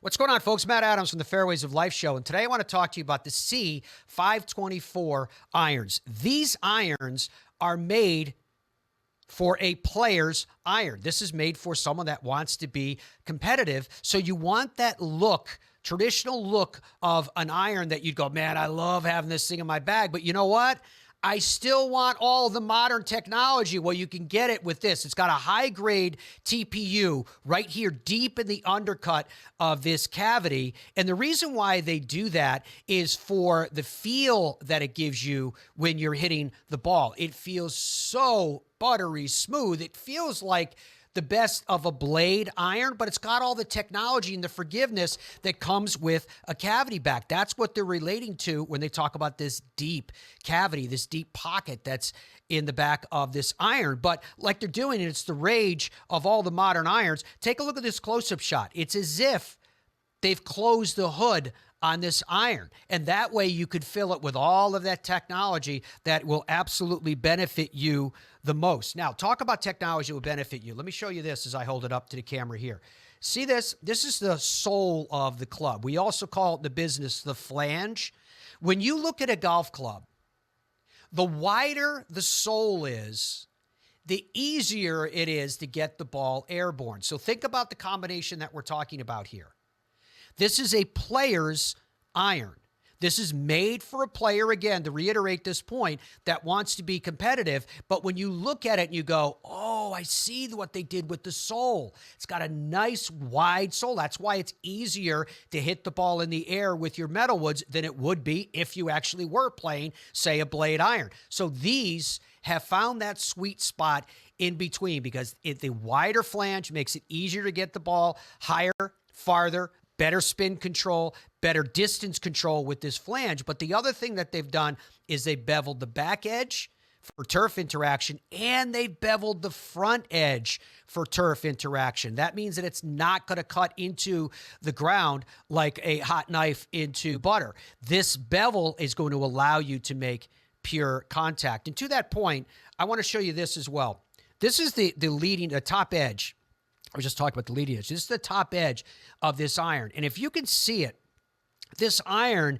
What's going on, folks? Matt Adams from the Fairways of Life show. And today I want to talk to you about the C524 irons. These irons are made for a player's iron. This is made for someone that wants to be competitive. So you want that look, traditional look of an iron that you'd go, man, I love having this thing in my bag. But you know what? I still want all the modern technology. Well, you can get it with this. It's got a high-grade TPU right here deep in the undercut of this cavity. And the reason why they do that is for the feel that it gives you when you're hitting the ball. It feels so buttery smooth. It feels like the best of a blade iron, but it's got all the technology and the forgiveness that comes with a cavity back. That's what they're relating to when they talk about this deep cavity, this deep pocket that's in the back of this iron. But like they're doing, and it's the rage of all the modern irons, take a look at this close-up shot. It's as if they've closed the hood on this iron. And that way you could fill it with all of that technology that will absolutely benefit you the most. Now, talk about technology that will benefit you. Let me show you this as I hold it up to the camera here. See this? This is the sole of the club. We also call it in the business the flange. When you look at a golf club, the wider the sole is, the easier it is to get the ball airborne. So think about the combination that we're talking about here. This is a player's iron. This is made for a player, again, to reiterate this point, that wants to be competitive. But when you look at it and you go, oh, I see what they did with the sole. It's got a nice wide sole. That's why it's easier to hit the ball in the air with your metalwoods than it would be if you actually were playing, say, a blade iron. So these have found that sweet spot in between because the wider flange makes it easier to get the ball higher, farther, better spin control, better distance control with this flange. But the other thing that they've done is they beveled the back edge for turf interaction, and they've beveled the front edge for turf interaction. That means that it's not going to cut into the ground like a hot knife into butter. This bevel is going to allow you to make pure contact. And to that point, I want to show you this as well. This is the top edge. I was just talking about the leading edge. This is the top edge of this iron. And if you can see it, this iron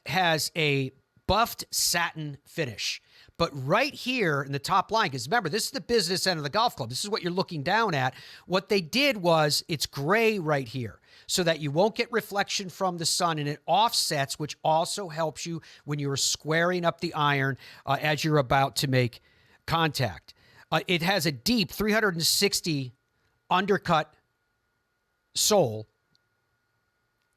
has a buffed satin finish. But right here in the top line, because remember, this is the business end of the golf club. This is what you're looking down at. What they did was it's gray right here so that you won't get reflection from the sun, and it offsets, which also helps you when you're squaring up the iron as you're about to make contact. It has a deep 360 undercut sole,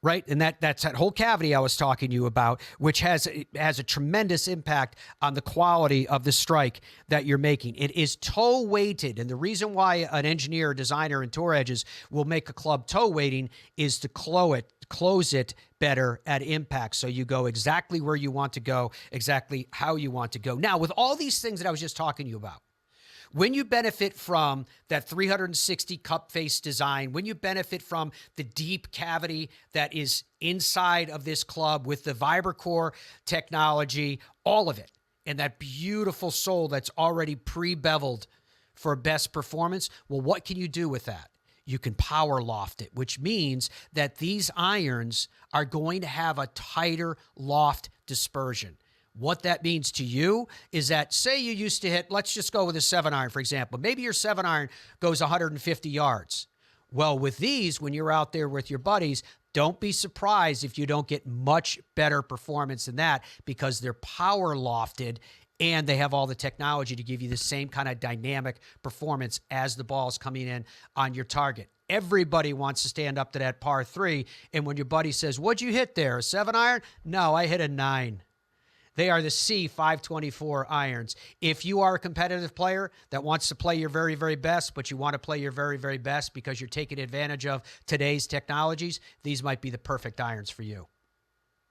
right? And that's that whole cavity I was talking to you about, which has a tremendous impact on the quality of the strike that you're making. It is toe weighted. And the reason why an engineer, designer, and tour edges will make a club toe weighting is to close it better at impact. So you go exactly where you want to go, exactly how you want to go. Now, with all these things that I was just talking to you about, when you benefit from that 360 cup face design, when you benefit from the deep cavity that is inside of this club with the VibraCore technology, all of it, and that beautiful sole that's already pre-beveled for best performance, well, what can you do with that? You can power loft it, which means that these irons are going to have a tighter loft dispersion. What that means to you is that, say you used to hit, let's just go with a 7-iron, for example. Maybe your 7-iron goes 150 yards. Well, with these, when you're out there with your buddies, don't be surprised if you don't get much better performance than that because they're power lofted and they have all the technology to give you the same kind of dynamic performance as the ball's coming in on your target. Everybody wants to stand up to that par 3, and when your buddy says, what'd you hit there, a 7-iron? No, I hit a 9. They are the C524 irons. If you are a competitive player that wants to play your very, very best, but you want to play your very, very best because you're taking advantage of today's technologies, these might be the perfect irons for you.